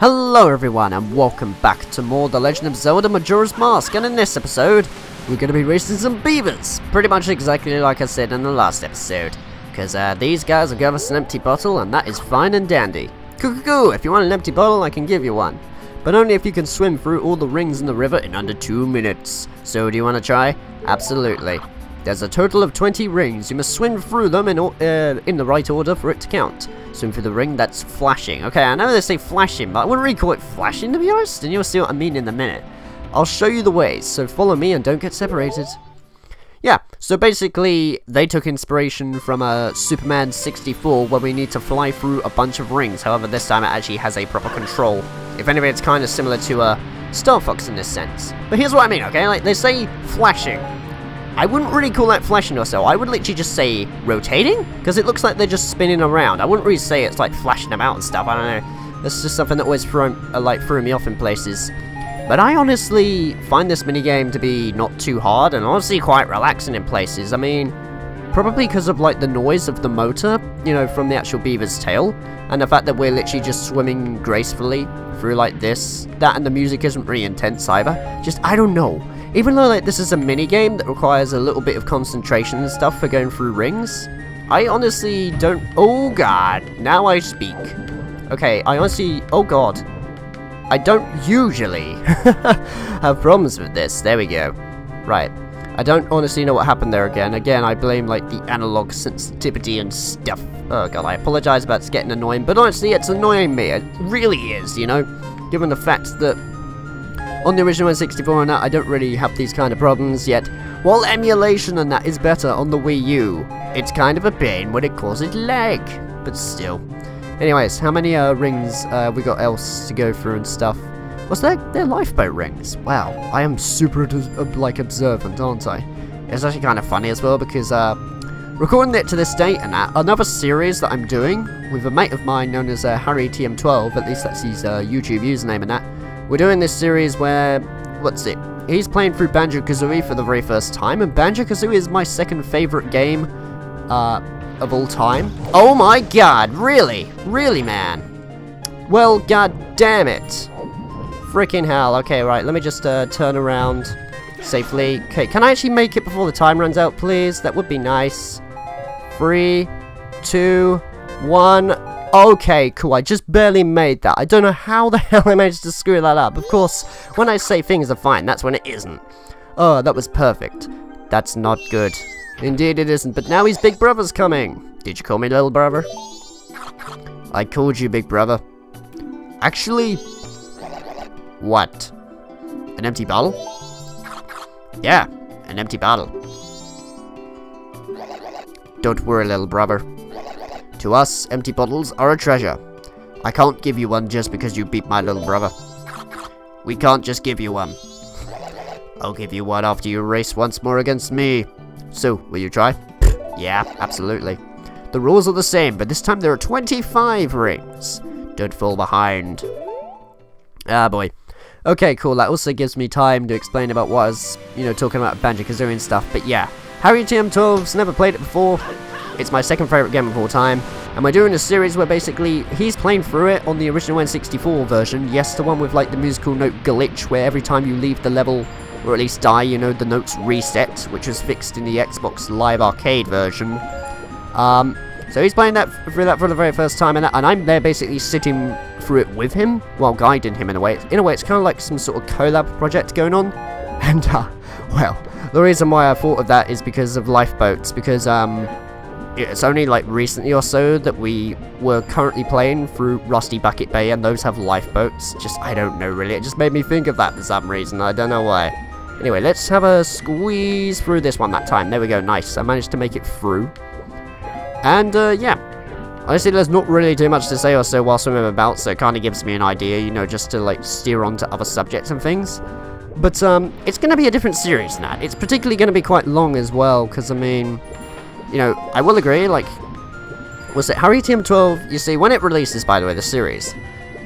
Hello everyone and welcome back to more The Legend of Zelda Majora's Mask, and in this episode we're going to be racing some beavers, pretty much exactly like I said in the last episode, because these guys will give us an empty bottle and that is fine and dandy. Cuckoo, if you want an empty bottle I can give you one, but only if you can swim through all the rings in the river in under 2 minutes. So do you want to try? Absolutely. There's a total of 20 rings. You must swim through them in the right order for it to count. Swim through the ring that's flashing. Okay, I know they say flashing, but I wouldn't really call it flashing, to be honest, and you'll see what I mean in a minute. I'll show you the ways, so follow me and don't get separated. Yeah, so basically, they took inspiration from Superman 64, where we need to fly through a bunch of rings. However, this time it actually has a proper control. If anything, it's kind of similar to Star Fox in this sense. But here's what I mean, okay? Like, they say flashing. I wouldn't really call that flashing or so. I would literally just say rotating, because it looks like they're just spinning around. I wouldn't really say it's like flashing about and stuff. I don't know. That's just something that always threw me off in places. But I honestly find this minigame to be not too hard and honestly quite relaxing in places. I mean, probably because of like the noise of the motor, you know, from the actual beaver's tail, and the fact that we're literally just swimming gracefully through like this. That and the music isn't really intense either. Just, I don't know. Even though like this is a mini game that requires a little bit of concentration and stuff for going through rings, I honestly don't. Oh god, now I speak. Okay, I honestly. Oh god, I don't usually have problems with this. There we go. Right, I don't honestly know what happened there again. Again, I blame like the analog sensitivity and stuff. Oh god, I apologize about it's getting annoying, but honestly, it's annoying me. It really is, you know, given the fact that on the original N64 and that, I don't really have these kind of problems yet. While emulation and that is better on the Wii U, it's kind of a pain when it causes lag. But still. Anyways, how many rings we got else to go through and stuff? What's that? They're lifeboat rings. Wow, I am super like observant, aren't I? It's actually kind of funny as well because recording it to this date and that, another series that I'm doing with a mate of mine known as Harry TM12, at least that's his YouTube username and that. We're doing this series where, what's it? He's playing through Banjo-Kazooie for the very first time, and Banjo-Kazooie is my second favorite game of all time. Oh my god, really? Really, man? Well, god damn it. Freaking hell. Okay, right, let me just turn around safely. Okay, can I actually make it before the time runs out, please? That would be nice. 3, 2, 1... Okay, cool, I just barely made that. I don't know how the hell I managed to screw that up. Of course, when I say things are fine, that's when it isn't. Oh, that was perfect. That's not good. Indeed it isn't, but now his big brother's coming. Did you call me little brother? I called you big brother. Actually... What? An empty bottle? Yeah, an empty bottle. Don't worry, little brother. To us, empty bottles are a treasure. I can't give you one just because you beat my little brother. We can't just give you one. I'll give you one after you race once more against me. So, will you try? Yeah, absolutely. The rules are the same, but this time there are 25 rings. Don't fall behind. Ah, boy. Okay, cool. That also gives me time to explain about what I was, you know, talking about Banjo-Kazooie and stuff. But yeah, Harry TM12's never played it before. It's my second favourite game of all time, and we're doing a series where basically he's playing through it on the original N64 version. Yes, the one with like the musical note glitch, where every time you leave the level, or at least die, you know, the notes reset, which was fixed in the Xbox Live Arcade version. So he's playing through that for the very first time, and I'm there basically sitting through it with him, while guiding him in a way. In a way, it's kind of like some sort of collab project going on, and well, the reason why I thought of that is because of lifeboats, because it's only like recently or so that we were currently playing through Rusty Bucket Bay, and those have lifeboats. Just, I don't know really, it just made me think of that for some reason, I don't know why. Anyway, let's have a squeeze through this one that time. There we go, nice, I managed to make it through. And yeah, honestly there's not really too much to say or so while swimming about, so it kind of gives me an idea, you know, just to like steer on to other subjects and things. But it's going to be a different series than that. It's particularly going to be quite long as well, because I mean... You know, I will agree, like, was it Harry TM12? You see, when it releases, by the way, the series,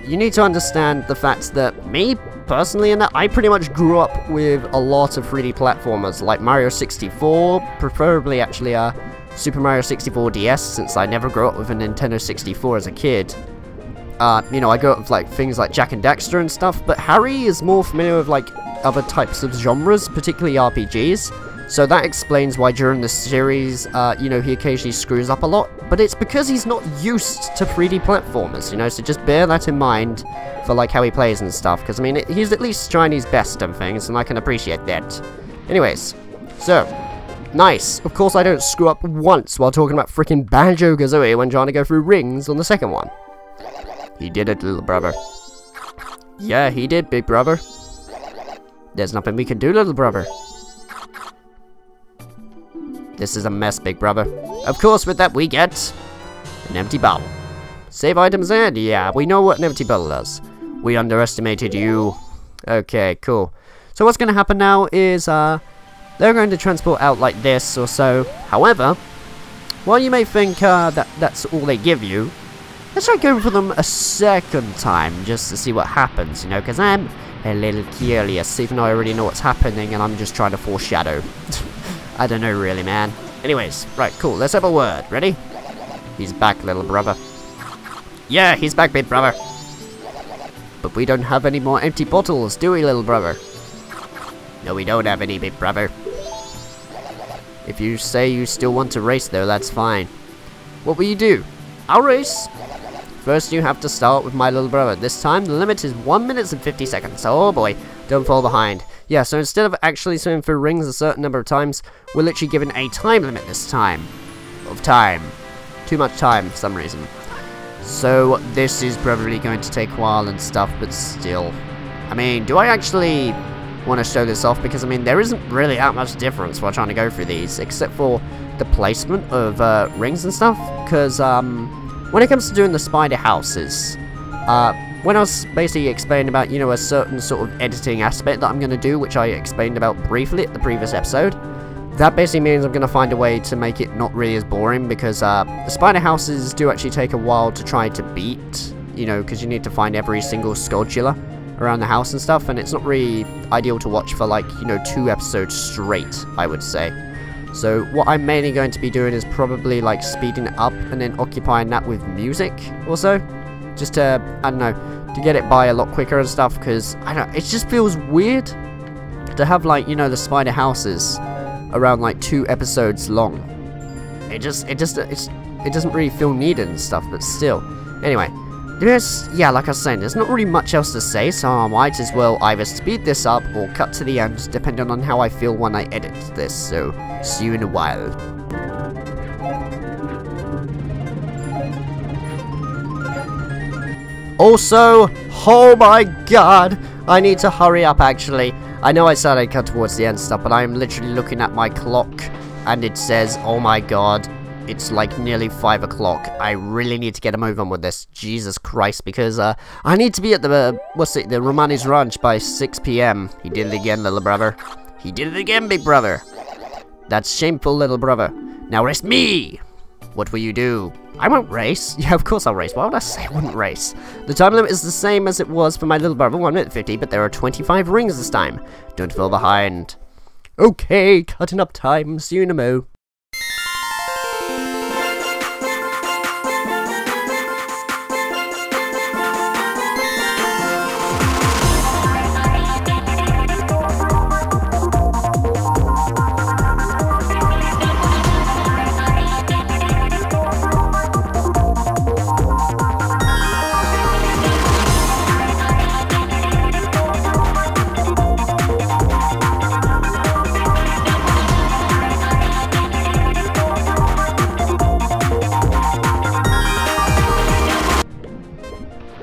you need to understand the fact that me, personally, in that I pretty much grew up with a lot of 3D platformers, like Mario 64, preferably, actually, Super Mario 64 DS, since I never grew up with a Nintendo 64 as a kid. you know, I go with, like, things like Jak and Daxter and stuff, but Harry is more familiar with, like, other types of genres, particularly RPGs. So that explains why during the series, you know, he occasionally screws up a lot. But it's because he's not used to 3D platformers, you know, so just bear that in mind for, like, how he plays and stuff. Because, I mean, he's at least trying his best and things, and I can appreciate that. Anyways, so, nice. Of course I don't screw up once while talking about freaking Banjo-Kazooie when trying to go through rings on the second one. He did it, little brother. Yeah, he did, big brother. There's nothing we can do, little brother. This is a mess, big brother. Of course, with that we get an empty bottle. Save items and yeah, we know what an empty bottle does. We underestimated you. Okay, cool. So what's going to happen now is they're going to transport out like this or so. However, while you may think that's all they give you, let's try going for them a second time just to see what happens, you know, because I'm a little curious, even though I already know what's happening and I'm just trying to foreshadow. I don't know really, man. Anyways, right, cool, let's have a word. Ready? He's back, little brother. Yeah, he's back, big brother. But we don't have any more empty bottles, do we, little brother? No, we don't have any, big brother. If you say you still want to race, though, that's fine. What will you do? I'll race. First, you have to start with my little brother. This time, the limit is 1 minute and 50 seconds. Oh boy, don't fall behind. Yeah, so instead of actually swimming through rings a certain number of times, we're literally given a time limit this time. Of time. Too much time for some reason. So, this is probably going to take a while and stuff, but still. I mean, do I actually want to show this off? Because, I mean, there isn't really that much difference while trying to go through these, except for the placement of rings and stuff. Because, when it comes to doing the spider houses, when I was basically explaining about, you know, a certain sort of editing aspect that I'm going to do, which I explained about briefly at the previous episode, that basically means I'm going to find a way to make it not really as boring, because the spider houses do actually take a while to try to beat, you know, because you need to find every single sculpture around the house and stuff, and it's not really ideal to watch for, like, you know, 2 episodes straight, I would say. So what I'm mainly going to be doing is probably like speeding it up and then occupying that with music also, just to, I don't know, to get it by a lot quicker and stuff, because I don't know, it just feels weird to have, like, you know, the spider houses around like 2 episodes long. It doesn't really feel needed and stuff, but still. Anyway, yeah, like I was saying, there's not really much else to say, so I might as well either speed this up or cut to the end, depending on how I feel when I edit this, so see you in a while. Also, oh my god, I need to hurry up actually. I know I said I'd cut towards the end stuff, but I'm literally looking at my clock, and it says, oh my god, it's like nearly 5 o'clock. I really need to get a move on with this. Jesus Christ, because I need to be at the Romani's Ranch by 6 PM. He did it again, little brother. He did it again, big brother. That's shameful, little brother. Now rest me. What will you do? I won't race. Yeah, of course I'll race. Why would I say I wouldn't race? The time limit is the same as it was for my little brother, 1 minute 50, but there are 25 rings this time. Don't fall behind. Okay, cutting up time. See you in a mo.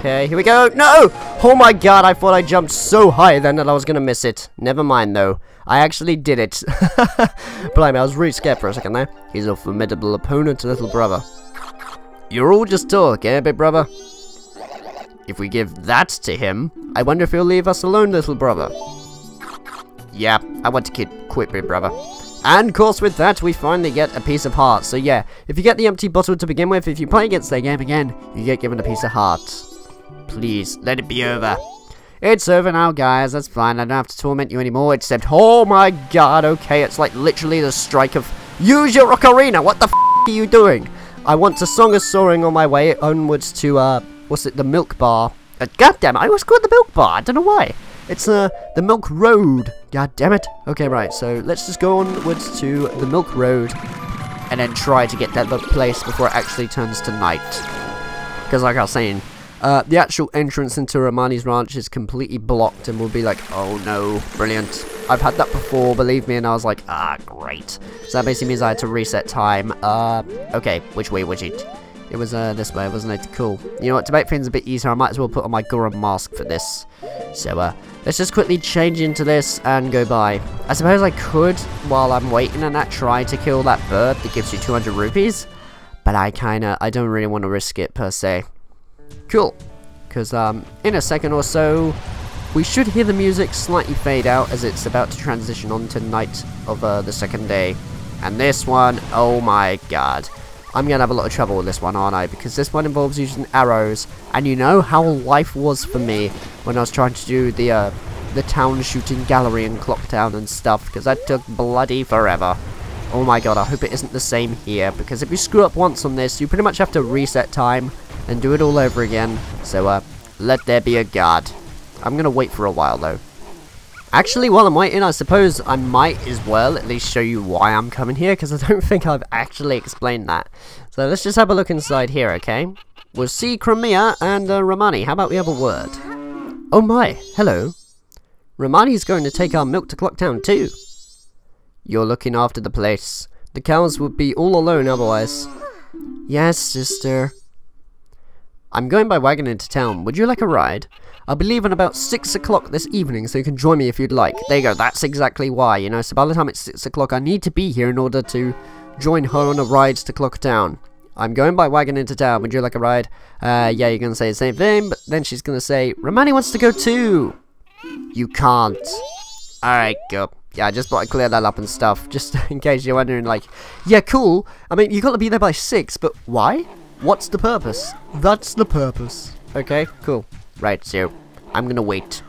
Okay, here we go. No! Oh my god, I thought I jumped so high then that I was gonna miss it. Never mind though. I actually did it. Blimey, I was really scared for a second there. He's a formidable opponent, little brother. You're all just talk, eh, big brother? If we give that to him, I wonder if he'll leave us alone, little brother. Yeah, I want to quit, big brother. And of course with that, we finally get a piece of heart. So yeah, if you get the empty bottle to begin with, if you play against the game again, you get given a piece of heart. Please, let it be over. It's over now, guys. That's fine. I don't have to torment you anymore, except, oh my god, okay, it's like literally the strike of, use your ocarina. What the f are you doing? I want to Song of Soaring on my way onwards to, what's it? The milk bar. God damn it! I always call it the milk bar. I don't know why. It's the Milk Road. God damn it. Okay, right. So let's just go onwards to the Milk Road, and then try to get that place before it actually turns to night. Because like I was saying, the actual entrance into Romani's ranch is completely blocked, and we'll be like, oh no, brilliant. I've had that before, believe me, and I was like, ah, great. So that basically means I had to reset time. Okay, which way was it? It was this way, wasn't it? Cool. You know what, to make things a bit easier, I might as well put on my Goron mask for this. So, let's just quickly change into this and go by. I suppose I could, while I'm waiting on that, try to kill that bird that gives you 200 rupees. But I don't really want to risk it, per se. Cool. Because, in a second or so, we should hear the music slightly fade out as it's about to transition on to night of, the second day. And this one, oh my god. I'm going to have a lot of trouble with this one, aren't I? Because this one involves using arrows. And you know how life was for me when I was trying to do the town shooting gallery in Clocktown and stuff. Because that took bloody forever. Oh my god, I hope it isn't the same here. Because if you screw up once on this, you pretty much have to reset time and do it all over again. So, let there be a guard. I'm going to wait for a while, though. Actually, while I'm waiting, I suppose I might as well at least show you why I'm coming here, because I don't think I've actually explained that. So let's just have a look inside here, okay? We'll see Crimea and Romani. How about we have a word? Oh my, hello. Romani's going to take our milk to Clocktown too. You're looking after the place. The cows would be all alone otherwise. Yes, sister. I'm going by wagon into town. Would you like a ride? I'll be leaving about 6 o'clock this evening, so you can join me if you'd like. There you go, that's exactly why, you know. So by the time it's 6 o'clock, I need to be here in order to join her on a ride to Clocktown. I'm going by wagon into town. Would you like a ride? Yeah, you're going to say the same thing, but then she's going to say, Romani wants to go too. You can't. Alright, go. Yeah, I just thought I'd clear that up and stuff, just in case you're wondering, like, yeah, cool. I mean, you got to be there by 6, but why? What's the purpose? That's the purpose. Okay, cool. Right, so I'm gonna wait.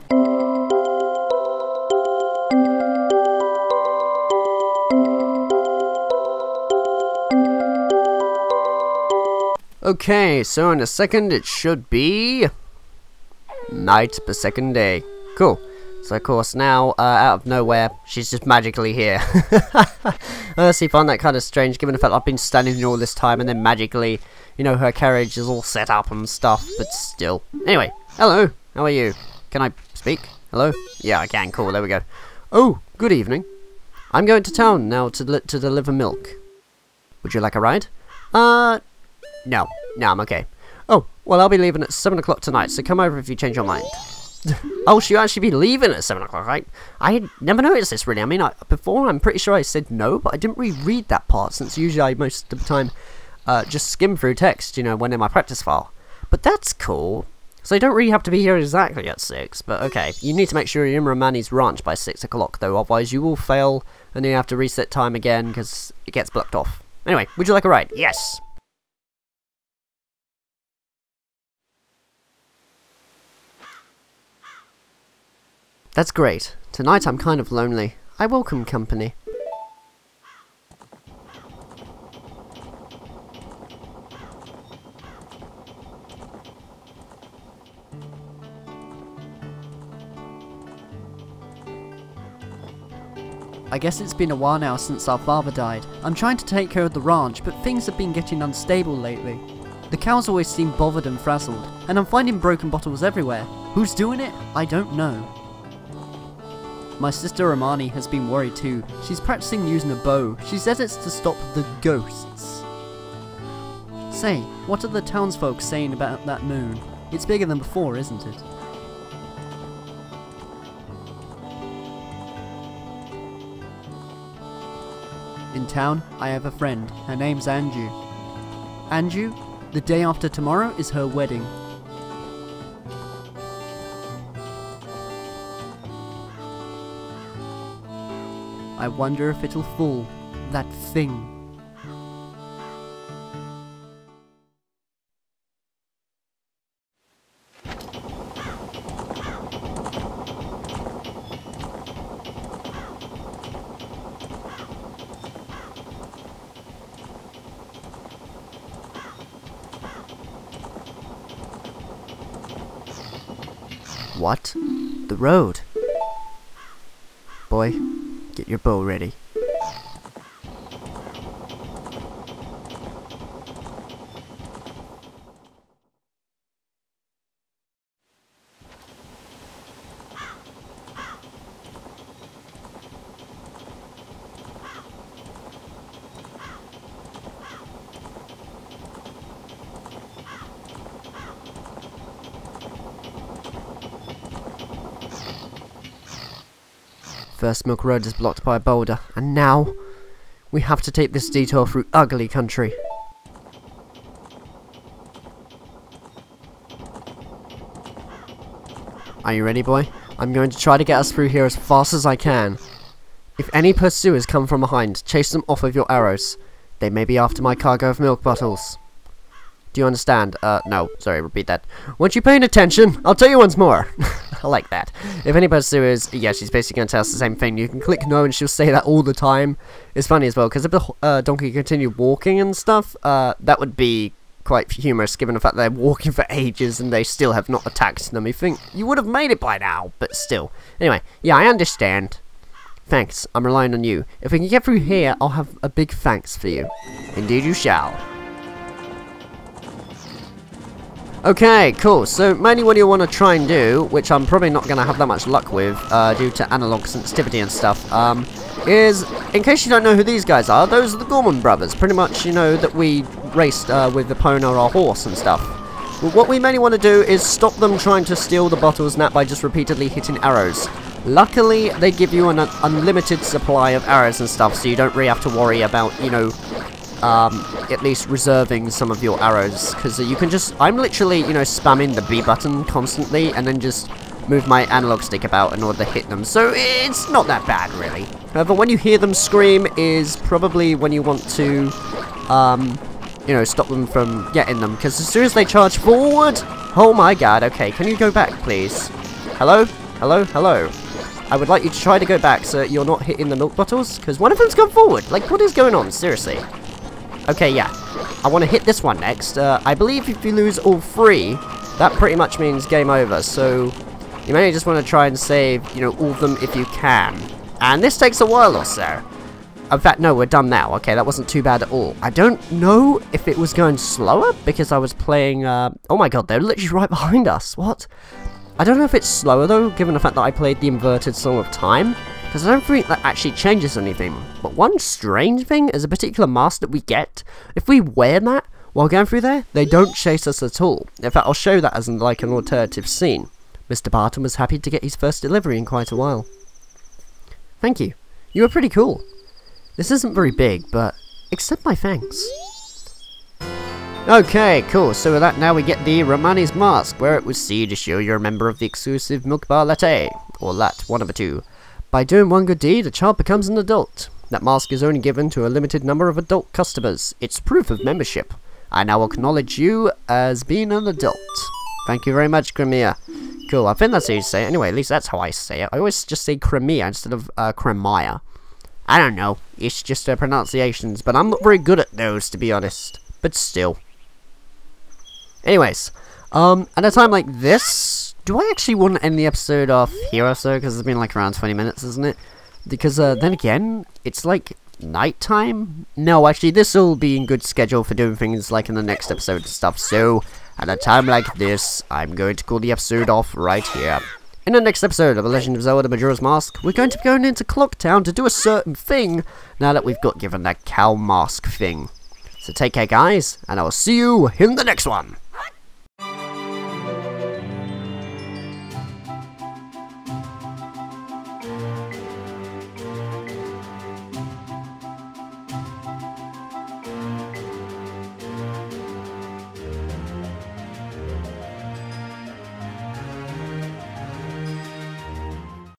Okay, so in a second it should be night the second day. Cool. So of course now, out of nowhere, she's just magically here. I honestly find that kind of strange, given the fact I've been standing here all this time, and then magically, you know, her carriage is all set up and stuff, but still. Anyway, hello, how are you? Can I speak? Hello? Yeah, I can, cool, there we go. Oh, good evening. I'm going to town now to deliver milk. Would you like a ride? No, I'm okay. Oh, well, I'll be leaving at 7 o'clock tonight, so come over if you change your mind. Oh, she'll actually be leaving at 7 o'clock, right? I had never noticed this, really. I mean, before, I'm pretty sure I said no, but I didn't really read that part, since usually I, most of the time, just skim through text, you know, when in my practice file. But that's cool. So you don't really have to be here exactly at 6, but okay. You need to make sure you're in Romani's ranch by 6 o'clock, though, otherwise you will fail, and then you have to reset time again, because it gets blocked off. Anyway, would you like a ride? Yes! That's great. Tonight I'm kind of lonely. I welcome company. I guess it's been a while now since our father died. I'm trying to take care of the ranch, but things have been getting unstable lately. The cows always seem bothered and frazzled, and I'm finding broken bottles everywhere. Who's doing it? I don't know. My sister Romani has been worried too. She's practicing using a bow. She says it's to stop the ghosts. Say, what are the townsfolk saying about that moon? It's bigger than before, isn't it? In town, I have a friend. Her name's Anju. Anju, the day after tomorrow is her wedding. I wonder if it'll fall. That thing. What? The road? Boy, get your bow ready. First Milk Road is blocked by a boulder, and now we have to take this detour through ugly country. Are you ready, boy? I'm going to try to get us through here as fast as I can. If any pursuers come from behind, chase them off with your arrows. They may be after my cargo of milk bottles. Do you understand? No. Sorry, repeat that. Weren't you paying attention? I'll tell you once more. I like that. If any pursuers, yeah, she's basically going to tell us the same thing. You can click no and she'll say that all the time. It's funny as well, because if the donkey continued walking and stuff, that would be quite humorous, given the fact they're walking for ages and they still have not attacked them. You think you would have made it by now, but still. Anyway, yeah, I understand. Thanks, I'm relying on you. If we can get through here, I'll have a big thanks for you. Indeed you shall. Okay, cool. So mainly what you want to try and do, which I'm probably not going to have that much luck with, due to analog sensitivity and stuff, is, in case you don't know who these guys are, those are the Gorman brothers. Pretty much, you know, that we raced with the pony or our horse and stuff. Well, what we mainly want to do is stop them trying to steal the bottles and that by just repeatedly hitting arrows. Luckily, they give you an unlimited supply of arrows and stuff, so you don't really have to worry about, you know, at least reserving some of your arrows, because you can just, I'm literally, you know, spamming the B button constantly, and then just move my analog stick about in order to hit them, so it's not that bad, really. However, when you hear them scream is probably when you want to, you know, stop them from getting them, because as soon as they charge forward, oh my god, okay, can you go back, please? Hello? Hello? Hello? I would like you to try to go back so you're not hitting the milk bottles, because one of them's gone forward. Like, what is going on? Seriously. Okay, yeah. I want to hit this one next. I believe if you lose all three, that pretty much means game over. So, you may just want to try and save, you know, all of them if you can. And this takes a while or so. In fact, no, we're done now. Okay, that wasn't too bad at all. I don't know if it was going slower because I was playing, oh my god, they're literally right behind us. What? I don't know if it's slower though, given the fact that I played the inverted Song of Time, because I don't think that actually changes anything. But one strange thing is a particular mask that we get. If we wear that while going through there, they don't chase us at all. In fact, I'll show that as like an alternative scene. Mr. Barton was happy to get his first delivery in quite a while. Thank you. You were pretty cool. This isn't very big, but accept my thanks. Okay, cool. So with that, now we get the Romani's mask, where it was C to show you're a member of the exclusive Milk Bar Latte, or Lat, one of the two. By doing one good deed, a child becomes an adult. That mask is only given to a limited number of adult customers. It's proof of membership. I now acknowledge you as being an adult. Thank you very much, Crimea. Cool, I think that's how you say it. Anyway, at least that's how I say it. I always just say Crimea instead of Crimea. I don't know. It's just pronunciations, but I'm not very good at those, to be honest. But still. Anyways, at a time like this, do I actually want to end the episode off here or so? Because it's been like around 20 minutes, isn't it? Because then again, it's like nighttime? No, actually, this will be in good schedule for doing things like in the next episode and stuff. So, at a time like this, I'm going to call the episode off right here. In the next episode of The Legend of Zelda Majora's Mask, we're going to be going into Clocktown to do a certain thing now that we've got given that cow mask thing. So take care, guys, and I will see you in the next one.